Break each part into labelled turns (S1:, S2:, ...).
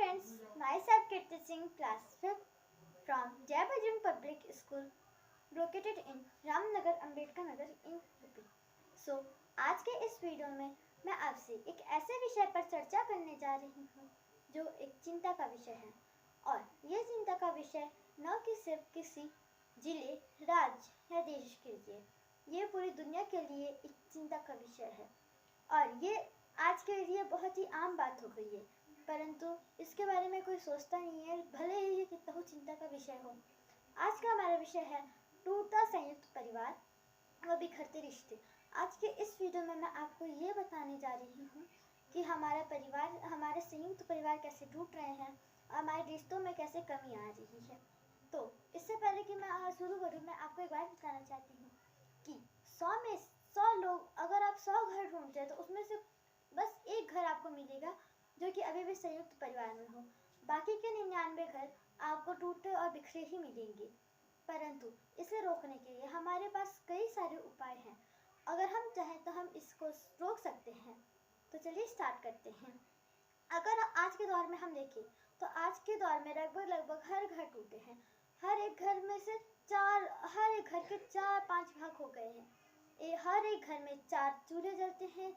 S1: friends, myself Kirti Singh, class 5th from Jai Bajrang Public School located in Ramnagar, Ambedkar Nagar in UP. So, आज के इस video में मैं आपसे एक ऐसे विषय पर चर्चा करने जा रही हूँ जो एक चिंता का विषय है और ये चिंता का विषय न कि सिर्फ किसी जिले, राज्य या देश के लिए, ये पूरी दुनिया के लिए एक चिंता का विषय है और ये आज के लिए बहुत ही आम बात हो गई है, परंतु इसके बारे में कोई सोचता नहीं है, भले ही ये कितना हो चिंता का विषय हो। आज का हमारा विषय है टूटता संयुक्त परिवार व बिखरते रिश्ते। आज के इस वीडियो में मैं आपको ये बताने जा रही हूँ कि हमारा परिवार, हमारे संयुक्त परिवार कैसे टूट रहे हैं, हमारे रिश्तों में कैसे कमी आ रही है। तो इससे पहले कि मैं शुरू करूँ, मैं आपको एक बात बताना चाहती हूँ कि 100 में 100 लोग, अगर आप 100 घर ढूंढते हैं तो उसमें से बस एक घर आपको मिलेगा जो कि अभी भी संयुक्त परिवार में हो। बाकी के 99 घर आपको टूटे और बिखरे ही मिलेंगे। परंतु इसे रोकने के लिए हमारे पास कई सारे उपाय हैं। अगर हम चाहें तो हम इसको रोक सकते हैं। तो चलिए स्टार्ट करते हैं। अगर आज के दौर में हम देखें तो आज के दौर में लगभग हर घर टूटे हैं। हर एक घर में से हर एक घर के 4-5 भाग हो गए हैं। हर एक घर में 4 चूल्हे जलते हैं,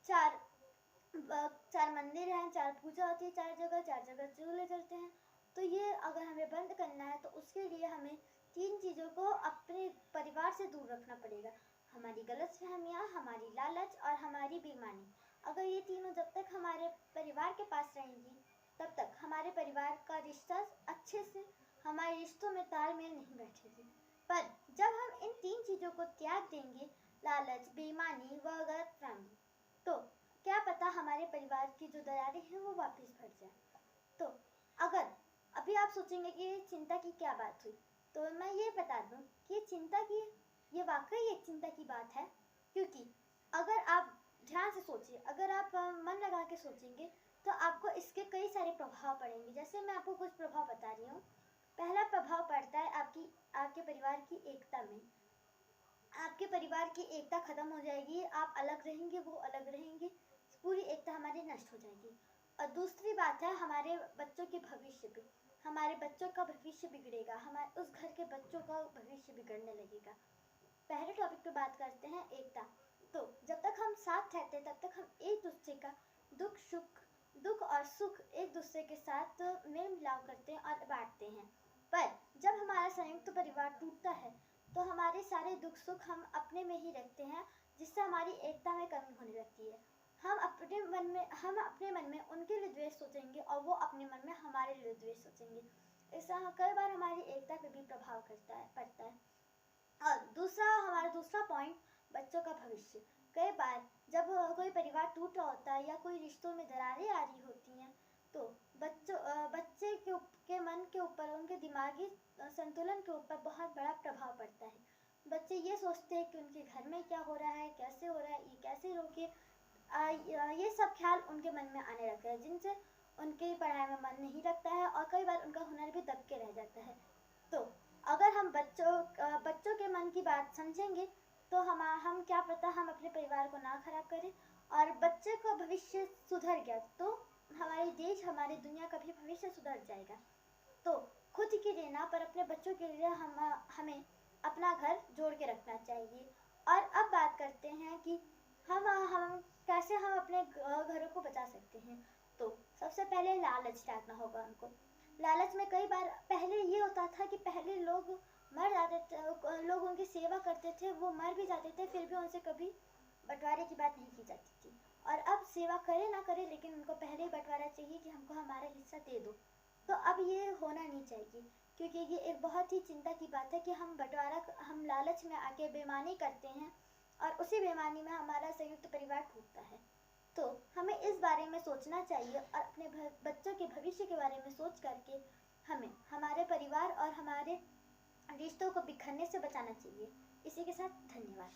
S1: चार मंदिर हैं, 4 पूजा होती है, 4 जगह चूल्हे जलते हैं। तो ये अगर हमें बंद करना है तो उसके लिए हमें 3 चीज़ों को अपने परिवार से दूर रखना पड़ेगा। हमारी गलतफहमियाँ, हमारी लालच और हमारी बेईमानी। अगर ये तीनों जब तक हमारे परिवार के पास रहेंगी तब तक हमारे परिवार का रिश्ता अच्छे से, हमारे रिश्तों में तालमेल नहीं बैठेगी। पर जब हम इन 3 चीज़ों को त्याग देंगे, लालच, बेईमानी व गलतफहमी, तो क्या पता हमारे परिवार की जो दरारें हैं वो वापस भर जाए। तो अगर अभी आप सोचेंगे कि चिंता की क्या बात हुई, तो मैं ये बता दूं कि ये वाकई एक चिंता की बात है। क्योंकि अगर आप ध्यान से सोचिए, अगर आप मन लगा के सोचेंगे तो आपको इसके कई सारे प्रभाव पड़ेंगे। जैसे मैं आपको कुछ प्रभाव बता रही हूँ। पहला प्रभाव पड़ता है आपके परिवार की एकता में। आपके परिवार की एकता खत्म हो जाएगी, आप अलग रहेंगे, वो अलग रहेंगे, पूरी एकता हमारी नष्ट हो जाएगी। और दूसरी बात है हमारे बच्चों के भविष्य पे। हमारे बच्चों का भविष्य बिगड़ेगा, हमारे उस घर के बच्चों का भविष्य बिगड़ने लगेगा। पहले टॉपिक पे बात करते हैं एकता। तो जब तक हम साथ रहते हैं तब तक हम एक दूसरे का दुख और सुख एक दूसरे के साथ मेल मिलाप करते हैं और बांटते हैं। पर जब हमारा संयुक्त परिवार टूटता है तो हमारे सारे दुख सुख हम अपने में ही रखते हैं, जिससे हमारी एकता में कमी होने लगती है। हम अपने मन में उनके लिए द्वेष सोचेंगे और वो अपने मन में हमारे लिए द्वेष सोचेंगे। इससे कई बार हमारी एकता पे भी प्रभाव पड़ता है। और हमारा दूसरा पॉइंट, बच्चों का भविष्य। कई बार जब कोई परिवार टूट रहा होता है या कोई रिश्तों में दरारें आ रही होती हैं तो बच्चे के मन के ऊपर, उनके दिमागी संतुलन के ऊपर बहुत बड़ा प्रभाव पड़ता है। बच्चे ये सोचते हैं कि उनके घर में क्या हो रहा है, कैसे हो रहा है, ये कैसे रोके। ये सब ख्याल उनके मन में आने लगते हैं, जिनसे उनकी पढ़ाई में मन नहीं लगता है और कई बार उनका हुनर भी दब के रह जाता है। तो अगर हम बच्चों के मन की बात समझेंगे तो हम क्या पता हम अपने परिवार को ना खराब करें, और बच्चे का भविष्य सुधर गया तो हमारे देश, हमारी दुनिया का भी भविष्य सुधर जाएगा। तो खुद के लिए ना, पर अपने बच्चों के लिए हमें अपना घर जोड़ के रखना चाहिए। और अब बात करते हैं कि हम कैसे अपने घरों को बचा सकते हैं। तो सबसे पहले लालच त्यागना होगा उनको। लालच में कई बार पहले ये होता था कि पहले लोग मर जाते थे, लोग उनकी सेवा करते थे, वो मर भी जाते थे, फिर भी उनसे कभी बंटवारे की बात नहीं की जाती थी। और अब सेवा करे ना करे, लेकिन उनको पहले ही बंटवारा चाहिए कि हमको हमारा हिस्सा दे दो। तो अब ये होना नहीं चाहिए, क्योंकि ये एक बहुत ही चिंता की बात है कि हम लालच में आके बेईमानी करते हैं और उसी बेईमानी में हमारा संयुक्त परिवार टूटता है। तो हमें इस बारे में सोचना चाहिए और अपने बच्चों के भविष्य के बारे में सोच करके हमें हमारे परिवार और हमारे रिश्तों को बिखरने से बचाना चाहिए। इसी के साथ धन्यवाद।